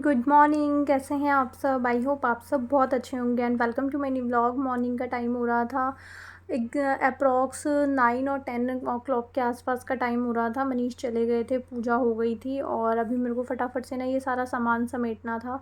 Good morning. कैसे हैं आप सब? आई होप आप सब बहुत अच्छे होंगे and welcome to my new vlog. Morning का टाइम हो रहा था एक अप्रॉक्स 9 और 10 o'clock के आसपास का टाइम हो रहा था। मनीष चले गए थे, पूजा हो गई थी और अभी मेरे को फटाफट से ना ये सारा सामान समेटना था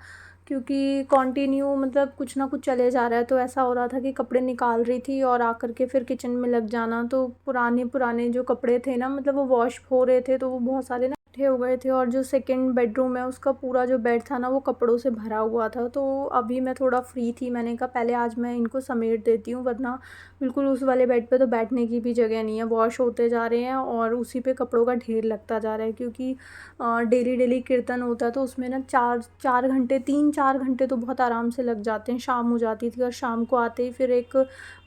क्योंकि कंटिन्यू मतलब कुछ ना कुछ चले जा रहा है। तो ऐसा हो रहा था कि कपड़े निकाल रही थी और आकर के फिर किचन में लग जाना। तो पुराने पुराने जो कपड़े थे ना, मतलब वो वॉश हो रहे थे तो वो बहुत सारे ना इकट्ठे हो गए थे। और जो सेकंड बेडरूम है उसका पूरा जो बेड था ना वो कपड़ों से भरा हुआ था। तो अभी मैं थोड़ा फ्री थी, मैंने कहा पहले आज मैं इनको समेट देती हूँ, वरना बिल्कुल उस वाले बेड पे तो बैठने की भी जगह नहीं है। वॉश होते जा रहे हैं और उसी पे कपड़ों का ढेर लगता जा रहा है क्योंकि डेली डेली कीर्तन होता है तो उसमें ना 4 4 घंटे 3 4 घंटे तो बहुत आराम से लग जाते हैं। शाम हो जाती थी और शाम को आते ही फिर एक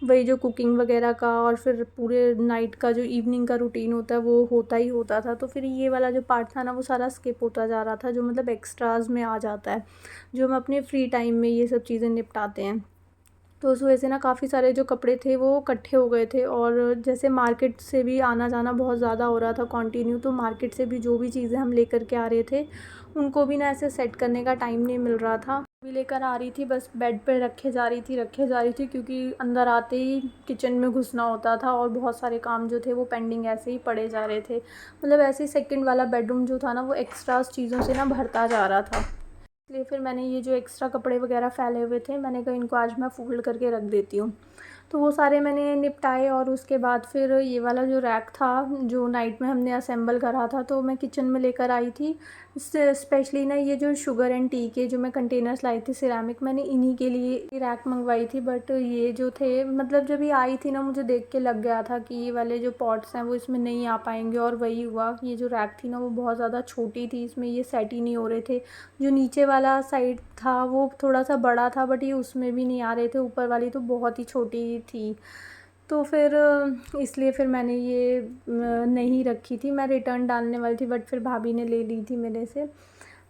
वही जो कुकिंग वगैरह का और फिर पूरे नाइट का जो इवनिंग का रूटीन होता है वो होता ही होता था। तो फिर ये वाला जो पार्ट था ना वो सारा स्किप होता जा रहा था, जो मतलब एक्स्ट्राज में आ जाता है, जो हम अपने फ्री टाइम में ये सब चीज़ें निपटाते हैं। तो उस वजह से ना काफ़ी सारे जो कपड़े थे वो इकट्ठे हो गए थे। और जैसे मार्केट से भी आना जाना बहुत ज़्यादा हो रहा था कंटिन्यू, तो मार्केट से भी जो भी चीज़ें हम लेकर के आ रहे थे उनको भी ना ऐसे सेट करने का टाइम नहीं मिल रहा था। भी लेकर आ रही थी, बस बेड पे रखे जा रही थी क्योंकि अंदर आते ही किचन में घुसना होता था और बहुत सारे काम जो थे वो पेंडिंग ऐसे ही पड़े जा रहे थे। मतलब ऐसे ही सेकंड वाला बेडरूम जो था ना वो एक्स्ट्रा चीज़ों से ना भरता जा रहा था। इसलिए फिर मैंने ये जो एक्स्ट्रा कपड़े वगैरह फैले हुए थे, मैंने कहा इनको आज मैं फ़ोल्ड करके रख देती हूँ। तो वो सारे मैंने निपटाए और उसके बाद फिर ये वाला जो रैक था जो नाइट में हमने असेंबल करा था तो मैं किचन में लेकर आई थी। इससे स्पेशली ना ये जो शुगर एंड टी के जो मैं कंटेनर्स लाई थी सिरेमिक, मैंने इन्हीं के लिए ये रैक मंगवाई थी। बट ये जो थे मतलब जब ये आई थी ना मुझे देख के लग गया था कि ये वाले जो पॉट्स हैं वो इसमें नहीं आ पाएंगे। और वही हुआ, ये जो रैक थी ना वो बहुत ज़्यादा छोटी थी, इसमें ये सेट ही नहीं हो रहे थे। जो नीचे वाला साइड था वो थोड़ा सा बड़ा था बट ये उसमें भी नहीं आ रहे थे, ऊपर वाली तो बहुत ही छोटी थी। तो फिर इसलिए फिर मैंने ये नहीं रखी थी, मैं रिटर्न डालने वाली थी बट फिर भाभी ने ले ली थी मेरे से।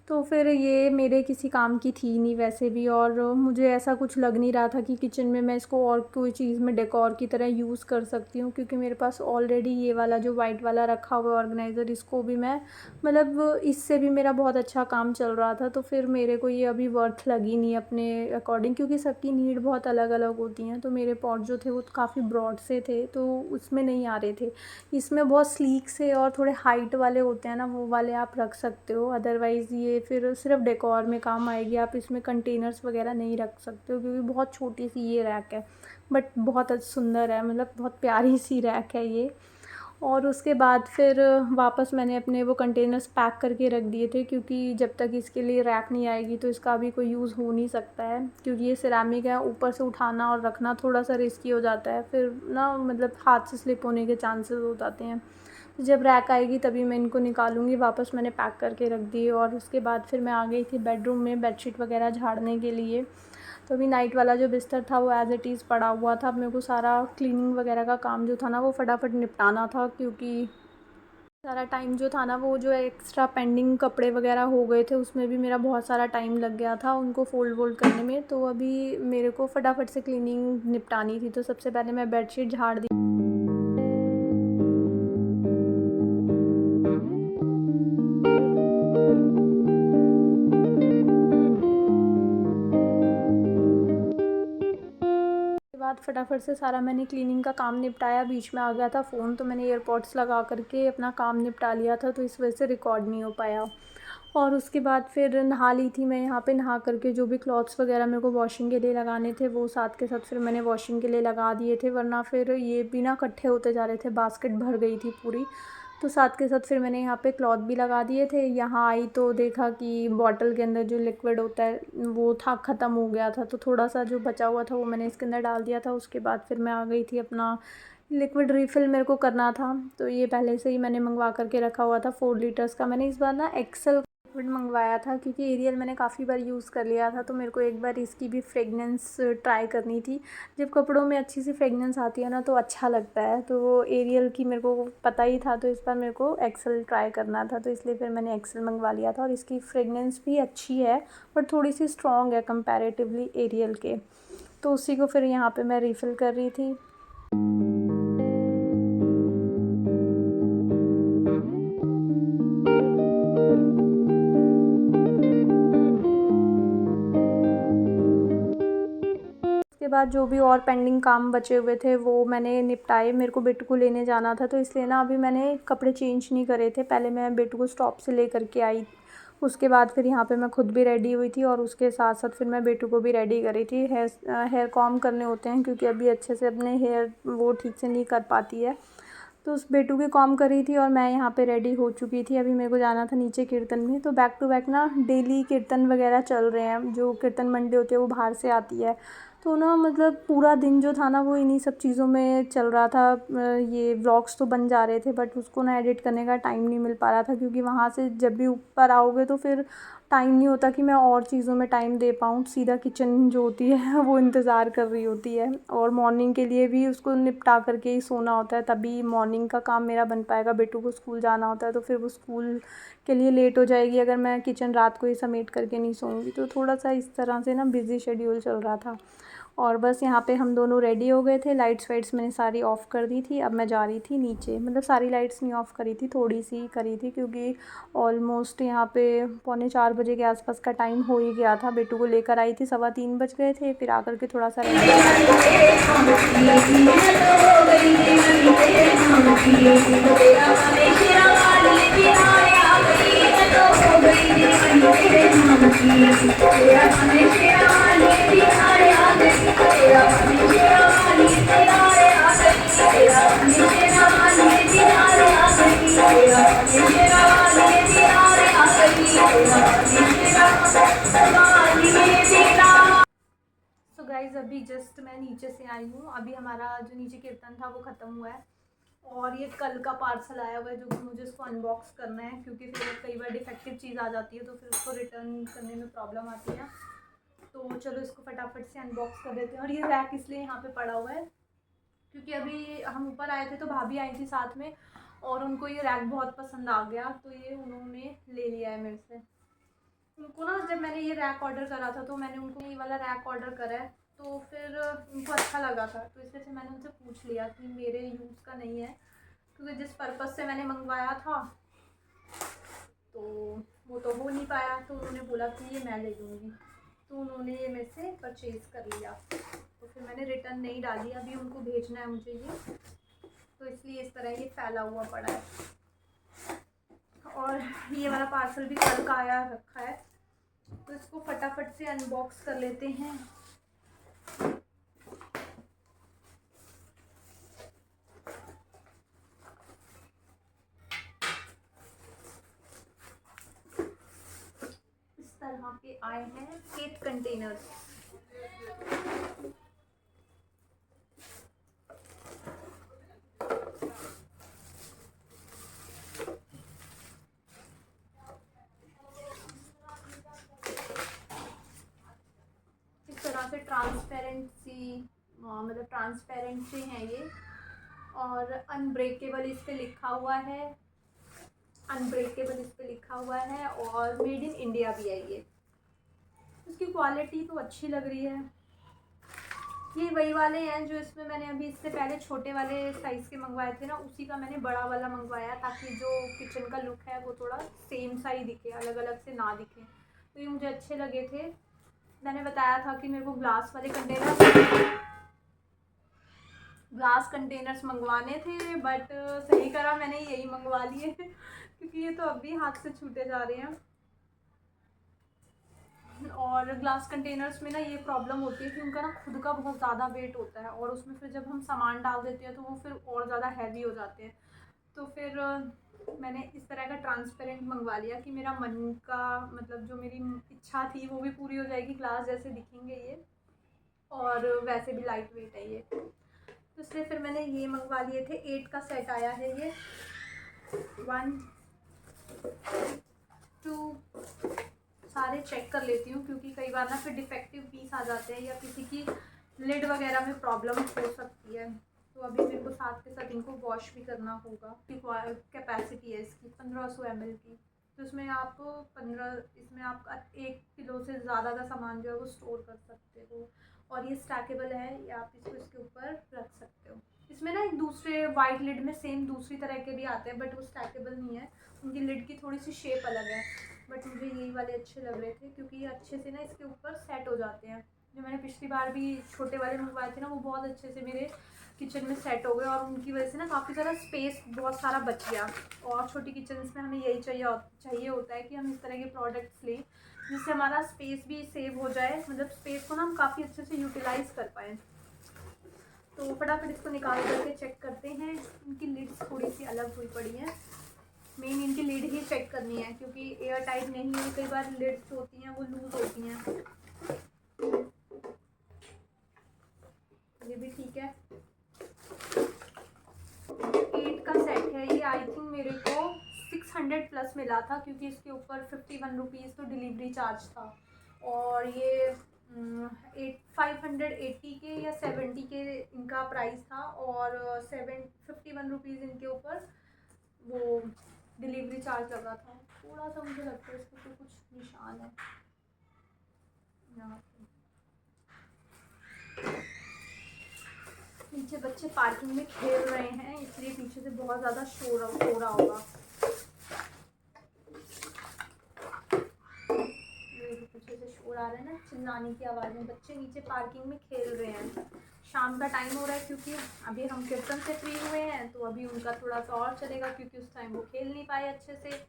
तो फिर ये मेरे किसी काम की थी नहीं वैसे भी, और मुझे ऐसा कुछ लग नहीं रहा था कि किचन में मैं इसको और कोई चीज़ में डेकोर की तरह यूज़ कर सकती हूँ क्योंकि मेरे पास ऑलरेडी ये वाला जो वाइट वाला रखा हुआ है ऑर्गेनाइज़र, इसको भी मैं मतलब इससे भी मेरा बहुत अच्छा काम चल रहा था। तो फिर मेरे को ये अभी वर्थ लगी नहीं अपने अकॉर्डिंग, क्योंकि सबकी नीड बहुत अलग अलग होती हैं। तो मेरे पॉट जो थे वो काफ़ी ब्रॉड से थे तो उसमें नहीं आ रहे थे। इसमें बहुत स्लीक से और थोड़े हाइट वाले होते हैं ना, वो वाले आप रख सकते हो। अदरवाइज़ ये फिर सिर्फ डेकोर में काम आएगी, आप इसमें कंटेनर्स वगैरह नहीं रख सकते हो क्योंकि बहुत छोटी सी ये रैक है। बट बहुत सुंदर है, मतलब बहुत प्यारी सी रैक है ये। और उसके बाद फिर वापस मैंने अपने वो कंटेनर्स पैक करके रख दिए थे क्योंकि जब तक इसके लिए रैक नहीं आएगी तो इसका अभी कोई यूज़ हो नहीं सकता है, क्योंकि ये सिरेमिक है, ऊपर से उठाना और रखना थोड़ा सा रिस्की हो जाता है। फिर ना मतलब हाथ से स्लिप होने के चांसेस हो जाते हैं। तो जब रैक आएगी तभी मैं इनको निकालूंगी। वापस मैंने पैक करके रख दिए और उसके बाद फिर मैं आ गई थी बेडरूम में बेडशीट वगैरह झाड़ने के लिए। तो अभी नाइट वाला जो बिस्तर था वो एज़ इट इज़ पड़ा हुआ था। अब मेरे को सारा क्लीनिंग वगैरह का काम जो था ना वो फटाफट निपटाना था क्योंकि सारा टाइम जो था ना वो जो एक्स्ट्रा पेंडिंग कपड़े वगैरह हो गए थे उसमें भी मेरा बहुत सारा टाइम लग गया था उनको फ़ोल्ड वोल्ड करने में। तो अभी मेरे को फटाफट से क्लीनिंग निपटानी थी। तो सबसे पहले मैं बेडशीट झाड़ दी। के बाद फटाफट से सारा मैंने क्लीनिंग का काम निपटाया। बीच में आ गया था फ़ोन तो मैंने एयरपॉड्स लगा करके अपना काम निपटा लिया था, तो इस वजह से रिकॉर्ड नहीं हो पाया। और उसके बाद फिर नहा ली थी मैं यहाँ पे। नहा करके जो भी क्लॉथ्स वगैरह मेरे को वॉशिंग के लिए लगाने थे वो साथ के साथ फिर मैंने वॉशिंग के लिए लगा दिए थे, वरना फिर ये भी ना इकट्ठे होते जा रहे थे, बास्केट भर गई थी पूरी। तो साथ के साथ फिर मैंने यहाँ पे क्लॉथ भी लगा दिए थे। यहाँ आई तो देखा कि बॉटल के अंदर जो लिक्विड होता है वो था ख़त्म हो गया था, तो थोड़ा सा जो बचा हुआ था वो मैंने इसके अंदर डाल दिया था। उसके बाद फिर मैं आ गई थी अपना लिक्विड रिफ़िल मेरे को करना था। तो ये पहले से ही मैंने मंगवा करके रखा हुआ था 4 लीटर्स का। मैंने इस बार ना एक्सेल लिक्विड मंगवाया था क्योंकि एरियल मैंने काफ़ी बार यूज़ कर लिया था, तो मेरे को एक बार इसकी भी फ्रेगनेंस ट्राई करनी थी। जब कपड़ों में अच्छी सी फ्रेगनेंस आती है ना तो अच्छा लगता है। तो वो एरियल की मेरे को पता ही था, तो इस बार मेरे को एक्सेल ट्राई करना था, तो इसलिए फिर मैंने एक्सेल मंगवा लिया था। और इसकी फ्रेगनेंस भी अच्छी है बट थोड़ी सी स्ट्रॉन्ग है कंपैरेटिवली एरियल के। तो उसी को फिर यहाँ पे मैं रिफ़िल कर रही थी। उसके बाद जो भी और पेंडिंग काम बचे हुए थे वो मैंने निपटाए। मेरे को बेटू को लेने जाना था, तो इसलिए ना अभी मैंने कपड़े चेंज नहीं करे थे। पहले मैं बेटू को स्टॉप से ले करके आई, उसके बाद फिर यहाँ पे मैं खुद भी रेडी हुई थी और उसके साथ साथ फिर मैं बेटू को भी रेडी करी थी। हेयर कॉम करने होते हैं क्योंकि अभी अच्छे से अपने हेयर वो ठीक से नहीं कर पाती है, तो उस बेटू की कॉम करी थी और मैं यहाँ पे रेडी हो चुकी थी। अभी मेरे को जाना था नीचे कीर्तन में, तो बैक टू बैक ना डेली कीर्तन वगैरह चल रहे हैं। जो कीर्तन मंडली होती है वो बाहर से आती है, तो ना मतलब पूरा दिन जो था ना वो इन्हीं सब चीज़ों में चल रहा था। ये व्लॉग्स तो बन जा रहे थे बट उसको ना एडिट करने का टाइम नहीं मिल पा रहा था, क्योंकि वहाँ से जब भी ऊपर आओगे तो फिर टाइम नहीं होता कि मैं और चीज़ों में टाइम दे पाऊँ। सीधा किचन जो होती है वो इंतज़ार कर रही होती है, और मॉर्निंग के लिए भी उसको निपटा करके ही सोना होता है, तभी मॉर्निंग का काम मेरा बन पाएगा। बेटू को स्कूल जाना होता है तो फिर वो स्कूल के लिए लेट हो जाएगी अगर मैं किचन रात को ही समेट करके नहीं सोऊंगी। तो थोड़ा सा इस तरह से ना बिज़ी शेड्यूल चल रहा था। और बस यहाँ पे हम दोनों रेडी हो गए थे। लाइट्स वाइट्स मैंने सारी ऑफ़ कर दी थी। अब मैं जा रही थी नीचे, मतलब सारी लाइट्स नहीं ऑफ़ करी थी, थोड़ी सी करी थी, क्योंकि ऑलमोस्ट यहाँ पे 3:45 के आसपास का टाइम हो ही गया था। बेटू को लेकर आई थी, 3:15 बज गए थे। फिर आकर के थोड़ा सा सो गाइज़ अभी जस्ट मैं नीचे से आई हूँ। अभी हमारा जो नीचे कीर्तन था वो ख़त्म हुआ है, और ये कल का पार्सल आया हुआ है जो कि मुझे इसको अनबॉक्स करना है, क्योंकि फिर कई बार डिफेक्टिव चीज़ आ जाती है तो फिर उसको रिटर्न करने में प्रॉब्लम आती है। तो चलो इसको फटाफट से अनबॉक्स कर देते हैं। और ये रैक इसलिए यहाँ पे पड़ा हुआ है क्योंकि अभी हम ऊपर आए थे तो भाभी आई थी साथ में, और उनको ये रैक बहुत पसंद आ गया, तो ये उन्होंने ले लिया है मेरे से। उनको ना जब मैंने ये रैक ऑर्डर करा था तो मैंने उनको ये वाला रैक ऑर्डर करा है, तो फिर उनको अच्छा लगा था, तो इसलिए से मैंने उनसे पूछ लिया कि मेरे यूज़ का नहीं है, क्योंकि जिस पर्पज़ से मैंने मंगवाया था तो वो तो हो नहीं पाया। तो उन्होंने बोला कि ये मैं ले लूँगी, तो उन्होंने ये मेरे से परचेज़ कर लिया। तो फिर मैंने रिटर्न नहीं डाली, अभी उनको भेजना है मुझे ये, तो इसलिए इस तरह ये फैला हुआ पड़ा है। और ये वाला पार्सल भी कल का आया रखा है, तो इसको फटाफट से अनबॉक्स कर लेते हैं। इस तरह के आए हैं 8 कंटेनर्स। इस तरह से ट्रांसपेरेंट से हैं ये, और अनब्रेकेबल इस पे लिखा हुआ है, और मेड इन इंडिया भी है ये। इसकी क्वालिटी तो अच्छी लग रही है। ये वही वाले हैं जो इसमें मैंने अभी इससे पहले छोटे वाले साइज़ के मंगवाए थे ना, उसी का मैंने बड़ा वाला मंगवाया, ताकि जो किचन का लुक है वो थोड़ा सेम सा ही दिखे, अलग अलग से ना दिखे। तो ये मुझे अच्छे लगे थे। मैंने बताया था कि मेरे को ग्लास कंटेनर्स मंगवाने थे, बट सही करा मैंने यही मंगवा लिए क्योंकि ये तो अभी हाथ से छूटे जा रहे हैं। और ग्लास कंटेनर्स में ना ये प्रॉब्लम होती है कि उनका ना खुद का बहुत ज़्यादा वेट होता है, और उसमें फिर जब हम सामान डाल देते हैं तो वो फिर और ज़्यादा हैवी हो जाते हैं। तो फिर मैंने इस तरह का ट्रांसपेरेंट मंगवा लिया कि मेरा मन का मतलब जो मेरी इच्छा थी वो भी पूरी हो जाएगी। ग्लास जैसे दिखेंगे ये, और वैसे भी लाइट वेट है ये, तो इसलिए फिर मैंने ये मंगवा लिए थे। 8 का सेट आया है ये, 1 2 सारे चेक कर लेती हूँ, क्योंकि कई बार ना फिर डिफेक्टिव पीस आ जाते हैं या किसी की लिड वगैरह में प्रॉब्लम हो सकती है। तो अभी मेरे को साथ के साथ इनको वॉश भी करना होगा। कैपेसिटी है इसकी 1500 ml की, तो इसमें आप 1 किलो से ज़्यादा का सामान जो है वो स्टोर कर सकते हो। और ये स्टैकेबल है, ये आप इसको इसके ऊपर रख सकते हो। इसमें ना एक दूसरे वाइट लिड में सेम दूसरी तरह के भी आते हैं, बट वो स्टैकेबल नहीं है, उनकी लिड की थोड़ी सी शेप अलग है। बट मुझे यही वाले अच्छे लग रहे थे, क्योंकि ये अच्छे से ना इसके ऊपर सेट हो जाते हैं। जो मैंने पिछली बार भी छोटे वाले मंगवाए थे ना, वो बहुत अच्छे से मेरे किचन में सेट हो गए और उनकी वजह से ना काफ़ी सारा स्पेस बहुत सारा बच गया। और छोटी किचन्स में हमें यही चाहिए होता है कि हम इस तरह के प्रोडक्ट्स लें जिससे हमारा स्पेस भी सेव हो जाए, मतलब स्पेस को ना हम काफ़ी अच्छे से यूटिलाइज़ कर पाएँ। तो फटाफट इसको निकाल करके चेक करते हैं। इनकी लिड्स थोड़ी सी अलग हुई पड़ी हैं, मेन इनकी लिड ही चेक करनी है क्योंकि एयर टाइट नहीं है, कई बार लिड्स होती हैं वो लूज़ होती हैं। ये भी ठीक है। 8 का सेट है ये, आई थिंक मेरे को 600 प्लस मिला था क्योंकि इसके ऊपर 51 रुपीज़ तो डिलीवरी चार्ज था। और ये 580 के या 70 के इनका प्राइस था और 51 रुपीज़ इनके ऊपर वो डिलीवरी चार्ज लगा था। थोड़ा सा मुझे लगता है इसके तो कुछ निशान है यहाँ पे। नीचे बच्चे पार्किंग में खेल रहे हैं इसलिए पीछे से बहुत ज़्यादा शोर हो रहा होगा। पीछे से शोर आ रहा है ना, चिल्लाने की आवाज़ें, बच्चे नीचे पार्किंग में खेल रहे हैं। शाम का टाइम हो रहा है क्योंकि अभी हम कीर्तन से फ्री हुए हैं, तो अभी उनका थोड़ा सा और चलेगा क्योंकि उस टाइम वो खेल नहीं पाए अच्छे से।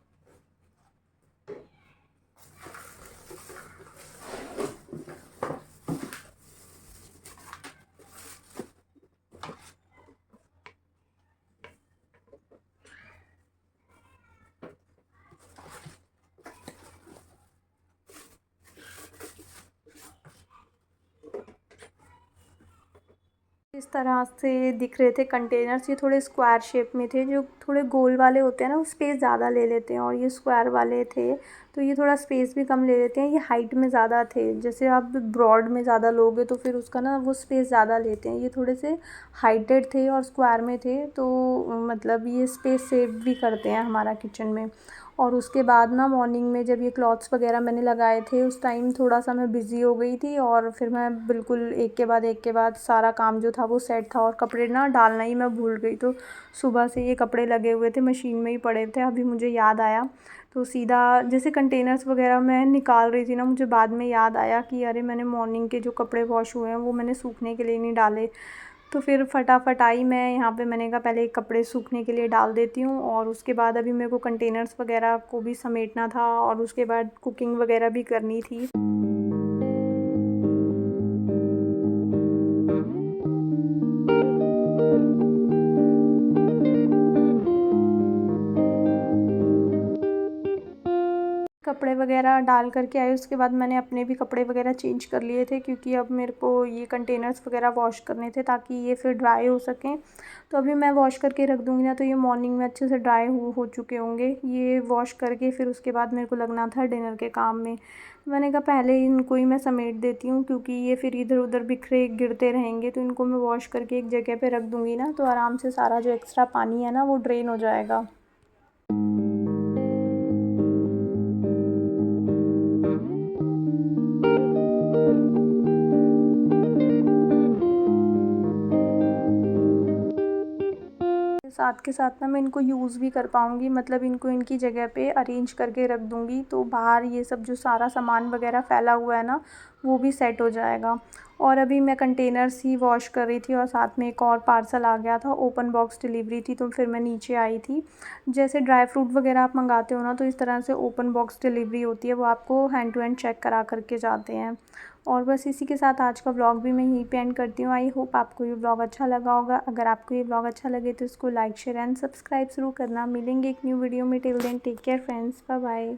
इस तरह से दिख रहे थे कंटेनर्स। ये थोड़े स्क्वायर शेप में थे, जो थोड़े गोल वाले होते हैं ना वो स्पेस ज़्यादा ले लेते हैं, और ये स्क्वायर वाले थे तो ये थोड़ा स्पेस भी कम ले लेते हैं। ये हाइट में ज़्यादा थे, जैसे आप ब्रॉड में ज़्यादा लोगे तो फिर उसका ना वो स्पेस ज़्यादा लेते हैं। ये थोड़े से हाइटेड थे और स्क्वायर में थे, तो मतलब ये स्पेस सेव भी करते हैं हमारा किचन में। और उसके बाद ना मॉर्निंग में जब ये क्लॉथ्स वगैरह मैंने लगाए थे उस टाइम थोड़ा सा मैं बिज़ी हो गई थी, और फिर मैं बिल्कुल एक के बाद सारा काम जो था वो सेट था, और कपड़े ना डालना ही मैं भूल गई। तो सुबह से ये कपड़े लगे हुए थे, मशीन में ही पड़े थे, अभी मुझे याद आया तो सीधा जैसे कंटेनर्स वगैरह मैं निकाल रही थी ना, मुझे बाद में याद आया कि अरे मैंने मॉर्निंग के जो कपड़े वॉश हुए हैं वो मैंने सूखने के लिए नहीं डाले। तो फिर फटाफट आई मैं यहाँ पे, मैंने कहा पहले कपड़े सूखने के लिए डाल देती हूँ, और उसके बाद अभी मेरे को कंटेनर्स वगैरह को भी समेटना था और उसके बाद कुकिंग वगैरह भी करनी थी। कपड़े वगैरह डाल करके आई, उसके बाद मैंने अपने भी कपड़े वगैरह चेंज कर लिए थे क्योंकि अब मेरे को ये कंटेनर्स वगैरह वॉश करने थे ताकि ये फिर ड्राई हो सकें। तो अभी मैं वॉश करके रख दूँगी ना, तो ये मॉर्निंग में अच्छे से ड्राई हो चुके होंगे। ये वॉश करके फिर उसके बाद मेरे को लगना था डिनर के काम में। मैंने कहा पहले इनको ही मैं समेट देती हूँ क्योंकि ये फिर इधर उधर बिखरे गिरते रहेंगे, तो इनको मैं वॉश करके एक जगह पे रख दूँगी ना, तो आराम से सारा जो एक्स्ट्रा पानी है ना वो ड्रेन हो जाएगा। साथ के साथ ना मैं इनको यूज़ भी कर पाऊँगी, मतलब इनको इनकी जगह पे अरेंज करके रख दूँगी, तो बाहर ये सब जो सारा सामान वगैरह फैला हुआ है ना वो भी सेट हो जाएगा। और अभी मैं कंटेनर्स ही वॉश कर रही थी और साथ में एक और पार्सल आ गया था, ओपन बॉक्स डिलीवरी थी, तो फिर मैं नीचे आई थी। जैसे ड्राई फ्रूट वगैरह आप मंगाते हो ना, तो इस तरह से ओपन बॉक्स डिलीवरी होती है, वो आपको हैंड टू हैंड चेक करा करके जाते हैं। और बस इसी के साथ आज का व्लॉग भी मैं यहीं पे एंड करती हूँ। आई होप आपको ये व्लॉग अच्छा लगा होगा। अगर आपको ये व्लॉग अच्छा लगे तो इसको लाइक शेयर एंड सब्सक्राइब ज़रूर करना। मिलेंगे एक न्यू वीडियो में, till then take care friends, bye bye.